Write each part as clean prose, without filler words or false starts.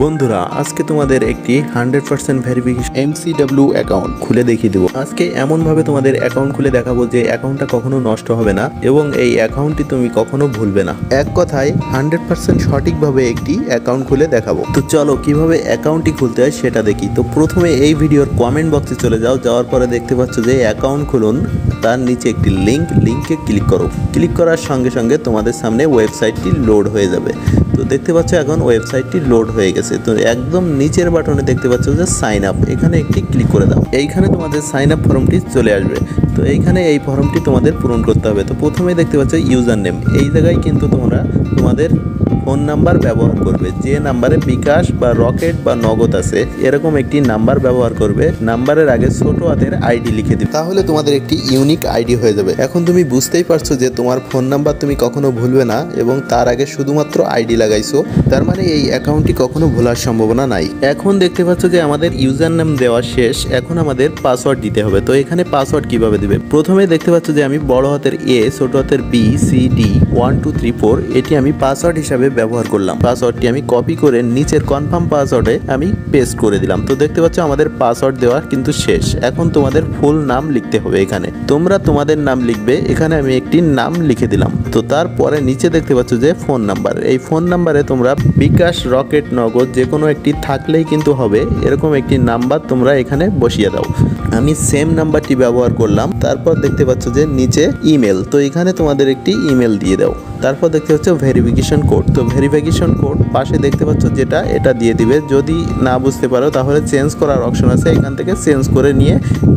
বন্ধুরা আজকে তোমাদের একটি 100% ভেরিফিকেশন MCW অ্যাকাউন্ট খুলে দেখিয়ে দেবো। আজকে এমনভাবে তোমাদের অ্যাকাউন্ট খুলে দেখাবো যে অ্যাকাউন্টটা কখনো নষ্ট হবে না এবং এই অ্যাকাউন্টটি তুমি কখনো ভুলবে না। এক কথায় 100% সঠিকভাবে একটি অ্যাকাউন্ট খুলে দেখাবো। তো চলো কিভাবে অ্যাকাউন্টটি খুলতে হয় সেটা দেখি। তো প্রথমে এই ভিডিওর কমেন্ট বক্সে চলে যাও, যাওয়ার পরে দেখতে পাচ্ছ যে অ্যাকাউন্ট খুলুন, তার নিচে একটি লিঙ্কে ক্লিক করো। ক্লিক করার সঙ্গে সঙ্গে তোমাদের সামনে ওয়েবসাইটটি লোড হয়ে যাবে। তো দেখতে পাচ্ছ এখন ওয়েবসাইটটি লোড হয়ে গেছে। তো একদম নিচের বাটনে দেখতে পাচ্ছ যে সাইন আপ, এখানে একটি ক্লিক করে দাও। এইখানে তোমাদের সাইন আপ ফর্মটি চলে আসবে। তো এইখানে এই ফর্মটি তোমাদের পূরণ করতে হবে। তো প্রথমেই দেখতে পাচ্ছ ইউজার নেম, এই জায়গায় কিন্তু তোমরা তোমাদের ফোন নাম্বার ব্যবহার করবে, যে নাম্বারে বিকাশ বা রকেট বা নগদ আছে এরকম একটি নাম্বার ব্যবহার করবে। নাম্বারের আগে ছোট হাতের আইডি লিখে দিবে, তাহলে তোমাদের একটি ইউনিক আইডি হয়ে যাবে। এখন তুমি বুঝতেই পারছো যে তোমার ফোন নাম্বার তুমি কখনো ভুলবে না এবং তার আগে শুধুমাত্র আইডি লাগাইছো, তার মানে এই অ্যাকাউন্টটি কখনো ভোলার সম্ভাবনা নাই। এখন দেখতে পাচ্ছ যে আমাদের ইউজার নাম দেওয়া শেষ, এখন আমাদের পাসওয়ার্ড দিতে হবে। তো এখানে পাসওয়ার্ড কিভাবে দিবে, প্রথমে দেখতে পাচ্ছ যে আমি বড় হাতের এ, ছোট হাতের বি, সি, ডি 1 2 3 4 এটি আমি পাসওয়ার্ড হিসাবে ব্যবহার করলাম। পাসওয়ার্ডটি আমি কপি করে নিচের কনফার্ম পাসওয়ার্ডে আমি পেস্ট করে দিলাম। তো দেখতে পাচ্ছ আমাদের পাসওয়ার্ড দেওয়া কিন্তু শেষ। এখন তোমাদের ফুল নাম লিখতে হবে। এখানে তোমরা তোমাদের নাম লিখবে, এখানে আমি একটি নাম লিখে দিলাম। তো তারপরে নিচে দেখতে পাচ্ছ যে ফোন নাম্বার, এই ফোন নাম্বারে তোমরা বিকাশ, রকেট, নগদ যে কোনো একটি থাকলেই কিন্তু হবে, এরকম একটি নাম্বার তোমরা এখানে বসিয়ে দাও। আমি সেম নাম্বারটি ব্যবহার করলাম। তারপর দেখতে পাচ্ছ যে নিচে ইমেল, তো এখানে তোমাদের একটি ইমেল দিয়ে দাও। তারপর দেখতে পাচ্ছ ভেরিফিকেশন কোড, তো ভেরিফিকেশন কোড পাশে দেখতে পাচ্ছ যেটা, এটা দিয়ে দিবে। যদি না বুঝতে পারো তাহলে চেঞ্জ করার অপশন আছে, এখান থেকে চেঞ্জ করে নিয়ে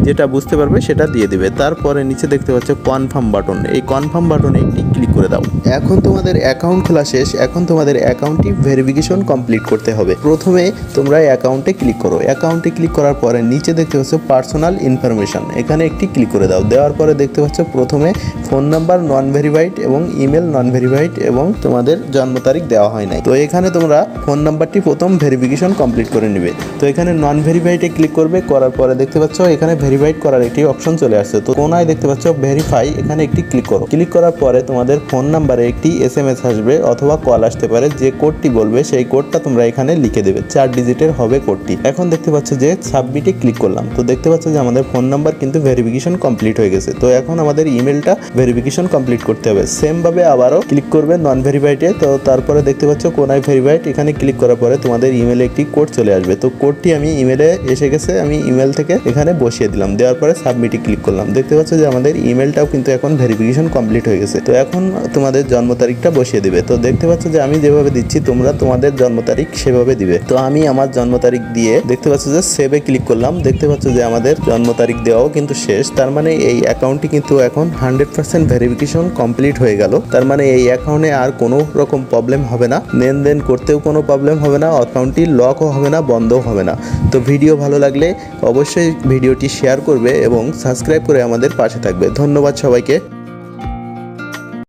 যেটা বুঝতে পারবে সেটা দিয়ে দিবে। তারপরে নিচে দেখতে পাচ্ছ কনফার্ম বাটন, এই কনফার্ম বাটনে একটি ক্লিক করে দাও। এখন তোমাদের অ্যাকাউন্ট খোলা শেষ। এখন তোমাদের অ্যাকাউন্টটি ভেরিফিকেশন কমপ্লিট করতে হবে। প্রথমে তোমরা অ্যাকাউন্টে ক্লিক করো। অ্যাকাউন্টে ক্লিক করার পরে নিচে দেখতে পাচ্ছ পার্সোনাল ইনফরমেশন, এখানে একটি ক্লিক করে দাও। দেওয়ার পরে দেখতে পাচ্ছ প্রথমে ফোন নাম্বার নন ভেরিফাইড এবং ইমেল নন ভেরিফাইড এবং তোমাদের জন্ম তারিখ দেওয়া হয় নাই। তো এখানে তোমরা ফোন নাম্বারটি প্রথম ভেরিফিকেশন কমপ্লিট করে নেবে। তো এখানে নন ভেরিফাইডে ক্লিক করবে, করার পরে দেখতে পাচ্ছ এখানে ভেরিফাইড করার একটি অপশন চলে আসছে। তো কোনায় দেখতে পাচ্ছ ভেরিফাই, এখানে একটি ক্লিক করো। ক্লিক করার পরে তোমাদের ফোন নাম্বারে একটি SMS আসবে অথবা কল আসতে পারে, যে কোডটি বলবে সেই কোডটা তোমরা এখানে লিখে দেবে। 4 ডিজিটের হবে কোডটি। এখন দেখতে পাচ্ছ যে সাবমিটে ক্লিক করলাম। তো দেখতে পাচ্ছ যে আমাদের ফোন নাম্বার কিন্তু ভেরিফিকেশন কমপ্লিট হয়ে গেছে। তো এখন আমাদের ইমেলটা ভেরিফিকেশন কমপ্লিট করতে হবে। সেম ভাবে আবারও ক্লিক করবে নন ভেরিফাইডে। তো তারপরে দেখতে পাচ্ছ কোনায় ভেরিফাইড, এখানে ক্লিক করার পরে তোমাদের ইমেলে একটি কোড চলে আসবে। তো কোডটি আমি ইমেলে এসে গেছে, আমি ইমেল থেকে এখানে বসিয়ে দিলাম। দেওয়ার পরে সাবমিটে ক্লিক করলাম। দেখতে পাচ্ছ যে আমাদের ইমেলটাও কিন্তু এখন ভেরিফিকেশন কমপ্লিট হয়ে গেছে। তো এখন তোমাদের জন্ম তারিখটা বসিয়ে দিবে। তো দেখতে পাচ্ছ যে আমি যেভাবে দিচ্ছি তোমরা তোমাদের জন্ম তারিখ সেভাবে দিবে। তো আমি আমার জন্ম তারিখ দিয়ে দেখতে পাচ্ছ যে সেভে ক্লিক করলাম। দেখতে পাচ্ছ যে আমাদের জন্ম তারিখ দেওয়াও কিন্তু শেষ। তার মানে এই অ্যাকাউন্টটি কিন্তু এখন 100% ভেরিফিকেশন কমপ্লিট হয়ে গেল। তার মানে এই অ্যাকাউন্টে আর কোনো রকম প্রবলেম হবে না, লেনদেন করতেও কোনো প্রবলেম হবে না, অ্যাকাউন্টটি লকও হবে না, বন্ধও হবে না। তো ভিডিও ভালো লাগলে অবশ্যই ভিডিওটি শেয়ার করবে এবং সাবস্ক্রাইব করে আমাদের পাশে থাকবে। ধন্যবাদ সবাইকে।